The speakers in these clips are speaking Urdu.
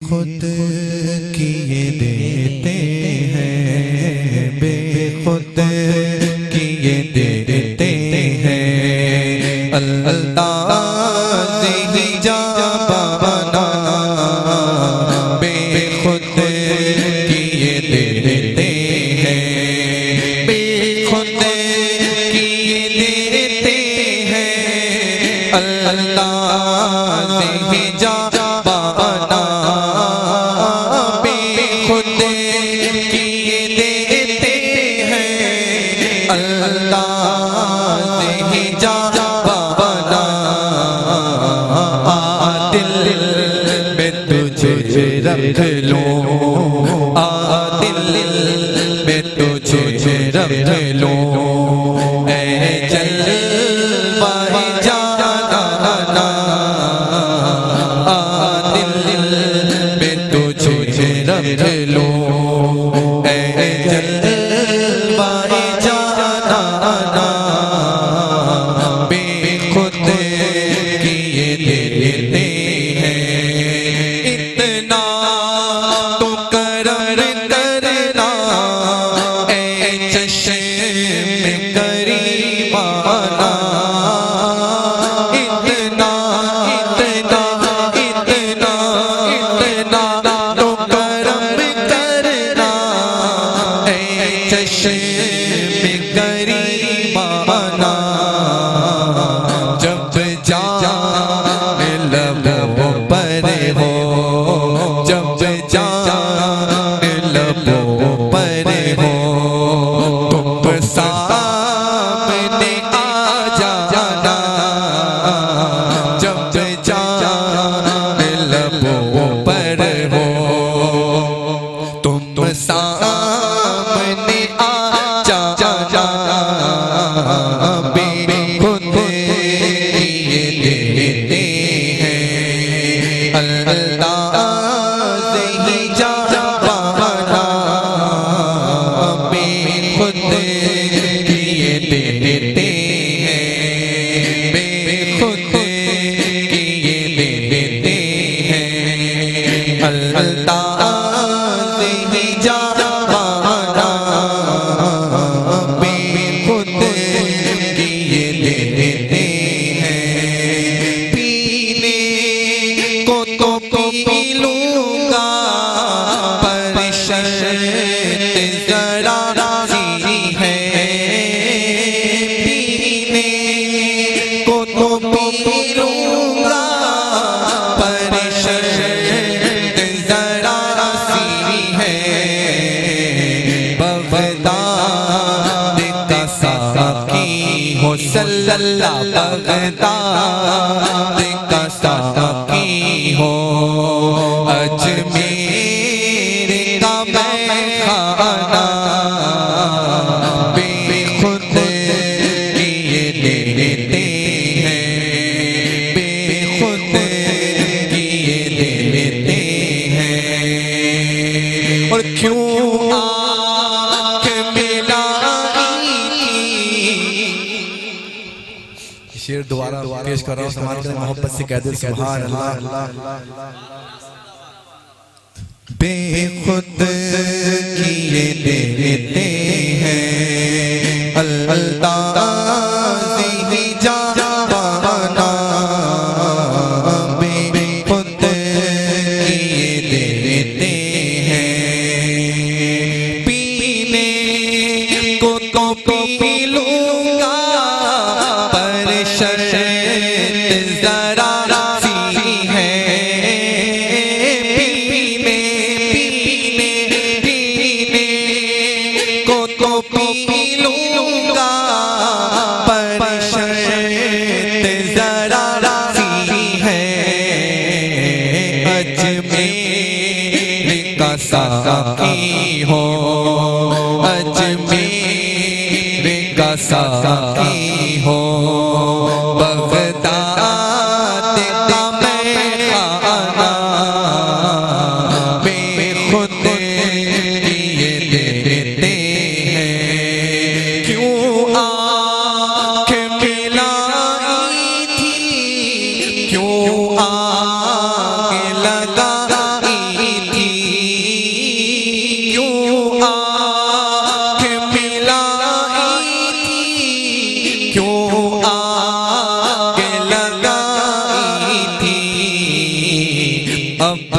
خود کیے دیتے ہیں، بے خود کیے دیتے ہیں، انداز ہی جانا بے خود کیے دیتے ہیں، بے خود کیے دیتے ہیں، انداز ہی جانا رکھ لوں، دل میں تجھے رکھ لوں، اے جلوہ جانا، دل میں تجھے رکھ لوں، اے جلوہ جانا، بے خود کیے دیتے صلی اللہ بغداد کا ساقی ہو، اجمیر کا میخانہ بے خود کیے دیتے ہیں، بے خود کیے دیتے ہیں، اور کیوں شیر دوبارہ پیش کر رہا ہوں، سماعت کریں، محبت سے کہہ دیں سبحان اللہ۔ بے خود کیے دیتے ہیں، انداز ہی جانا بے خود کیے دیتے ہیں، پینے کو تو پی لوں گا شرط ذرا سی ہے، پینے کو تو پی لوں گا، پر شرط ذرا سی ہے، اجمیر کا ساقی ہو، اجمیر کا ساقی ہو، بغداد کا میخانہ بے خود کیے دیتے ہیں، کیوں آنکھ ملائی تھی، کیوں آگ لگائی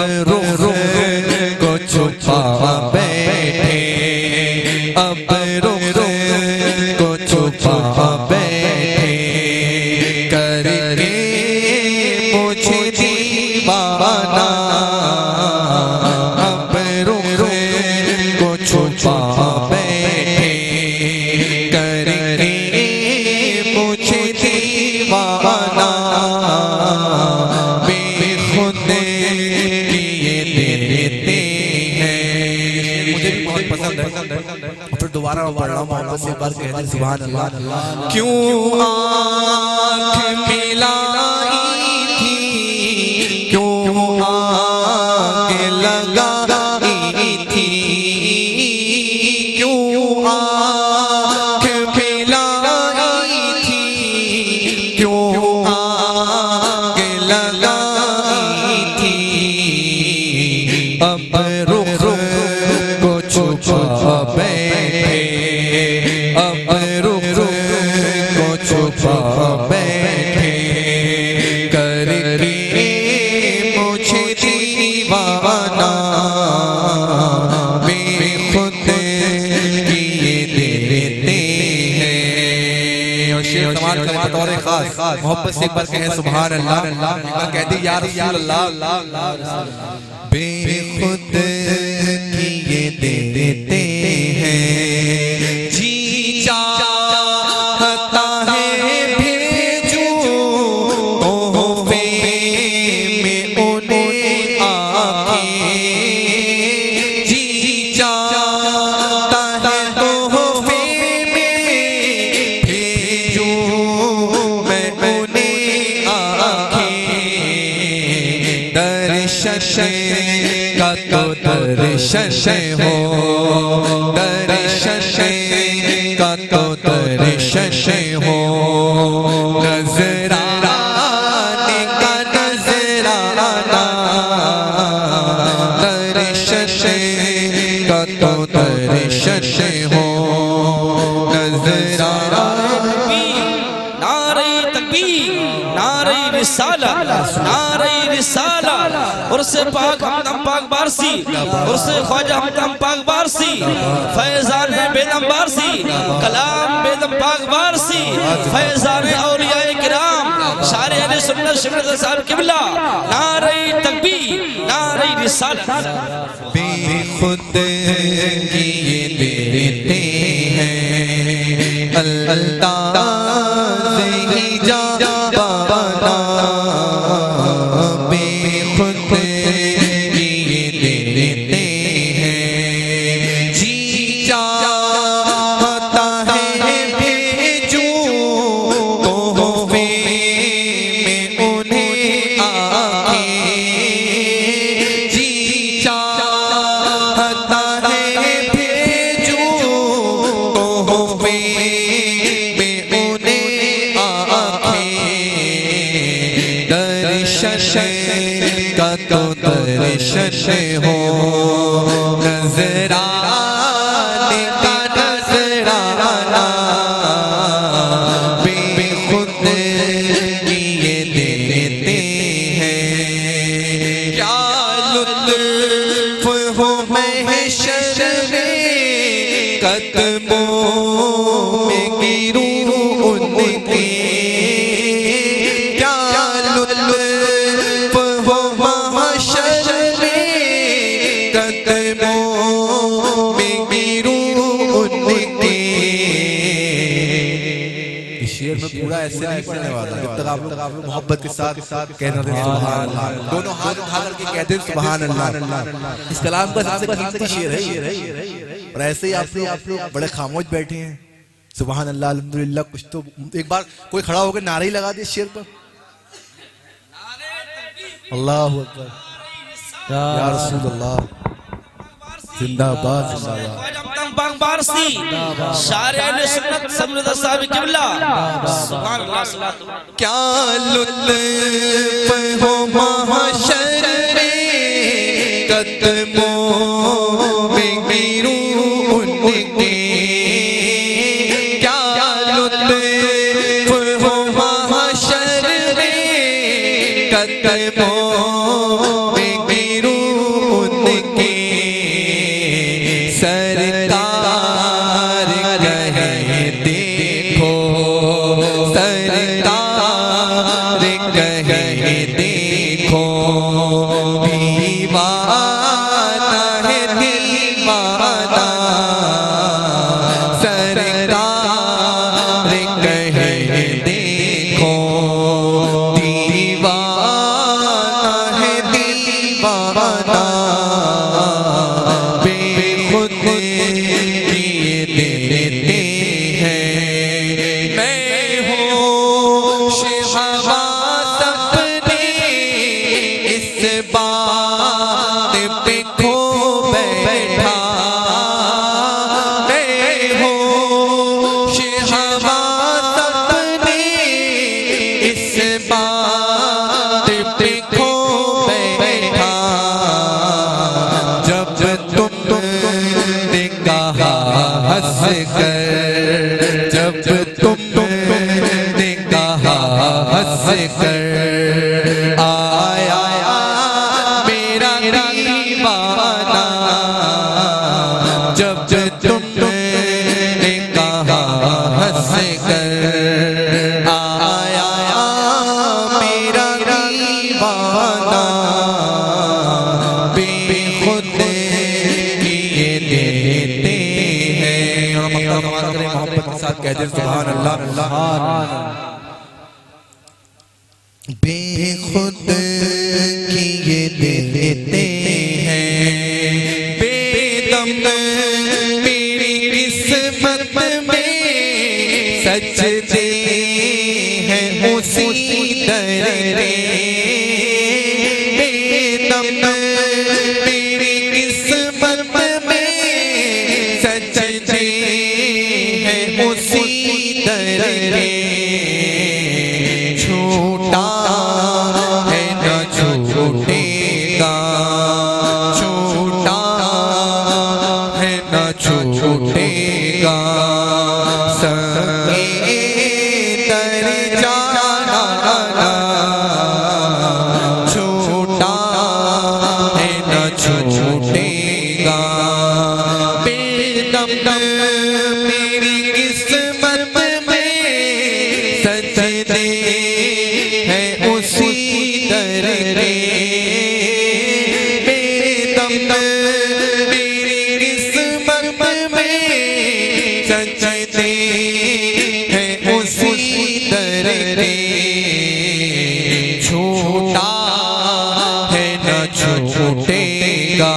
رخ کو چھپا بیٹھے اب رخ کو چھپا بیٹھے کر کے مجھے دیوانہ اب رخ کو چھپا بیٹھے کر کے مجھے دیوانہ بے خود کیے دیتے ہیں مجھے بھی بہت پسند ہے پھر دوبارہ پڑھ رہا ہوں محبت سے بار کہہ دیں سبحان اللہ کیوں آنکھ ملائی تھی کیوں آنکھ لگائی تھی کیوں آنکھ ملائی تھی کیوں آنکھ لگائی تھی اب رخ کو چھپا بیٹھے اب رخ کو چھپا بیٹھے کر کے مجھے دیوانہ بے خود کیے دیتے ہیں اور شیخ کمال کریں بطور خاص محبت سے ایک بار کہیں سبحان اللہ ایک بار کہہ دی یا رسول اللہ بے خود کیے دیتے ہیں جی چاہتا ہے بھیجوں تحفے میں انہیں آنکھیں جی چاہتا ہے تحفے میں بھیجوں میں انہیں آنکھیں درشن کا تو درشن ہو درشن کا تو درشن ہو نظرانے کا نظرانہ درشن کا تو درشن ہو نظرانہ نعرہ تکبیر نعرہ رسالت نعرہ رسالت عرص پاک ہمدم پاک بارسی عرص خواجہ ہمدم پاک بارسی فیضان بیدم بارسی کلام بیدم پاک بارسی فیضان اولیاء کرام شارع اہل سنت شمرت صاحب قبلہ نعرہ تکبیر نعرہ رسالت بے خود کیے دیتے ہیں اللہ ہی جانا بے خود کیے دیتے ہیں جی چاہتا ہے بھیجوں تحفے میں انہیں آنکھیں جی چاہتا ہے بھیجوں تحفے میں انہیں آنکھیں درشن کا تو درشن ہو نظرانے کا نظرانہ بے خود کیے دیتے ہیں کیا لطف ہو محشر میں قدموں میں گروں ان کے کیا لطف ہو محشر میں قدموں میں گروں ان کے اس شعر میں پورا ایسے نہیں پڑھنے والا جب تک آپ لوگ محبت کے ساتھ کہنا دیں سبحان اللہ دونوں ہاتھ اٹھا کر کے کہہ دیں سبحان اللہ اس کلام کا سب سے قیمتی شعر ہے اور ایسے ہی آپ لوگ بڑے خاموش بیٹھے ہیں سبحان اللہ الحمدللہ کچھ تو ایک بار کوئی کھڑا ہو کے نعرہ ہی لگا دے اس شعر پر اللہ اکبر یا رسول اللہ زندہ باد زندہ باد پاک بارسی شارع اہل سنت سمرت صاحب قبلہ سبحان اللہ کیا لطف ہو محشر میں قدموں میں گروں ان کے کیا لطف ہو محشر میں قدموں میں گروں کے سرکار کہے دیکھو سرکار کہے دیکھو دیوانہ ہے دیوانہ سرکار کہے دیکھو دیوانہ ہے دیوانہ بے خود کیے دیتے ہیں میں ہوں شہوات اپنے اس بات پہ کھو بیٹھا میں ہوں شہوات اپنے اس بات پہ کھو بیٹھا جب تم نے کہا ہنس کر جب تم نے کہا ہنس کر آیا میرا دیوانہ جب تم نے کہا ہنس کر آیا میرا دیوانہ بے خود کیے دیتے ہیں اور محمد کے ساتھ کہتے ہیں سبحان اللہ بے خود کیے دیتے ہیں بے دم میری قسمت میں سجدے ہیں اسی در رے بے دم میری قسمت میں سجدے ہیں اسی در رے چھوٹا ہے نہ چھوٹے گا چھوٹا ہے نہ چھوٹے گا سنگے تر جانا چھوٹا ہے نہ چھوٹے گا بے دم میری قسمت میں سجدے ہیں اسی در رے بے دم میری قسمت میں سجدے ہیں اسی در رے چھوٹا ہے نہ چھوٹے گا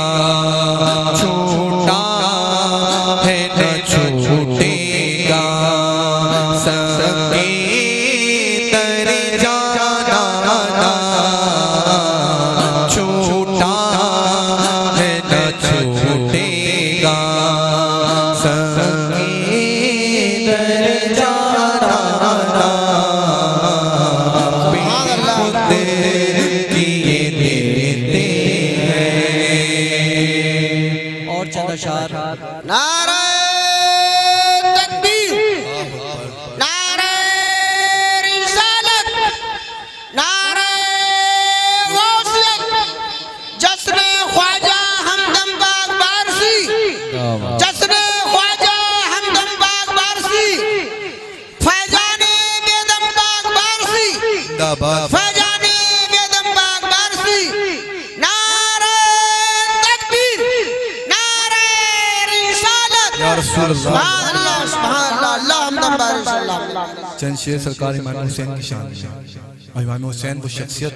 چھوٹا ہے نہ چھوٹے گا سنگے تر جانا چھوٹا ہے نہ چھوٹے گا سنگے تر جانا بے خود کیے دیتے ہیں اور چند اشعار نعرہ تکبیر نعرہ رسالت نعرہ غوثیت جشن خواجہ ہمدم باغ بارسی جشن خواجہ ہمدم باغ بارسی فیضان بیدم باغ بارسی فیضان بیدم باغ بارسی نعرہ تکبیر نعرہ رسالت یا رسول اللہ سبحان اللہ سبحان اللہ اللہ ہمدم بارش اللہ چند شعر سرکار امام حسین کی شان میں اور امام حسین وہ شخصیت